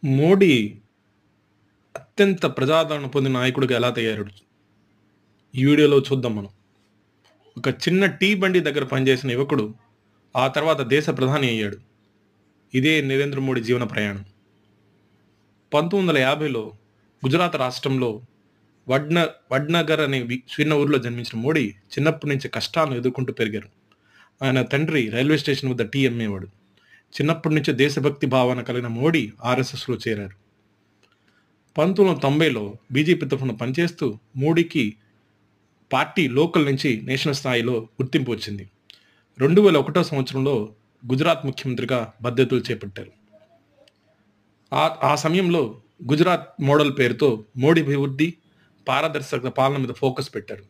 మోడీ అత్యంత ప్రజాదరణ పొందిన నాయకుడిగా ఎలా తయారాడు? ఈ వీడియోలో చూద్దాం మనం. ఒక చిన్న టీ బండి దగ్గర పనిచేసిన యువకుడు ఆ తర్వాత దేశ ప్రధాని అయ్యాడు. ఇదే నరేంద్ర మోడీ జీవన ప్రయాణం. 1950లో గుజరాత్ రాష్ట్రంలో వడ్నగర్ అనే చిన్న ఊరిలో జన్మించిన మోడీ చిన్నప్పటి నుంచి కష్టాలను ఎదుర్కొంటూ పెరిగారు. ఆయన తండ్రి రైల్వే స్టేషన్ వద్ద టీ అమ్మేవాడు. చిన్నప్పటి నుంచి దేశభక్తి భావన కలిగిన మోడీ ఆర్ఎస్ఎస్లో చేరారు. 1990లో బీజేపీ తరఫున పనిచేస్తూ మోడీకి పార్టీ లోకల్ నుంచి నేషనల్ స్థాయిలో గుర్తింపు వచ్చింది. 2001 సంవత్సరంలో గుజరాత్ ముఖ్యమంత్రిగా బాధ్యతలు చేపట్టారు. ఆ సమయంలో గుజరాత్ మోడల్ పేరుతో మోడీ అభివృద్ధి, పారదర్శక పాలన మీద ఫోకస్ పెట్టారు.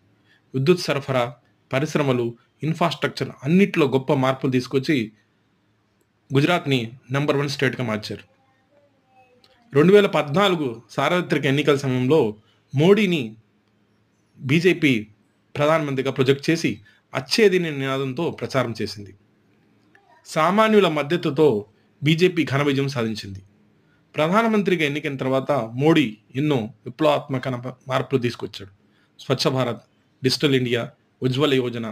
విద్యుత్ సరఫరా, పరిశ్రమలు, ఇన్ఫ్రాస్ట్రక్చర్ అన్నిట్లో గొప్ప మార్పులు తీసుకొచ్చి గుజరాత్ని నెంబర్ 1 స్టేట్గా మార్చారు. 2014 సార్వత్రిక ఎన్నికల సమయంలో మోడీని బీజేపీ ప్రధానమంత్రిగా ప్రొజెక్ట్ చేసి అచ్చేదిని నినాదంతో ప్రచారం చేసింది. సామాన్యుల మద్దతుతో బీజేపీ ఘన విజయం సాధించింది. ప్రధానమంత్రిగా ఎన్నికైన తర్వాత మోడీ ఎన్నో విప్లవాత్మక మార్పులు తీసుకొచ్చాడు. Swachh Bharat, digital India, Ujjwala Yojana,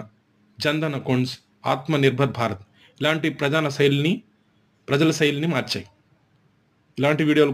Jan Dhan accounts, Atmanirbhar Bharat ఇలాంటి ప్రజల శైలిని మార్చాయి. ఇలాంటి వీడియోలు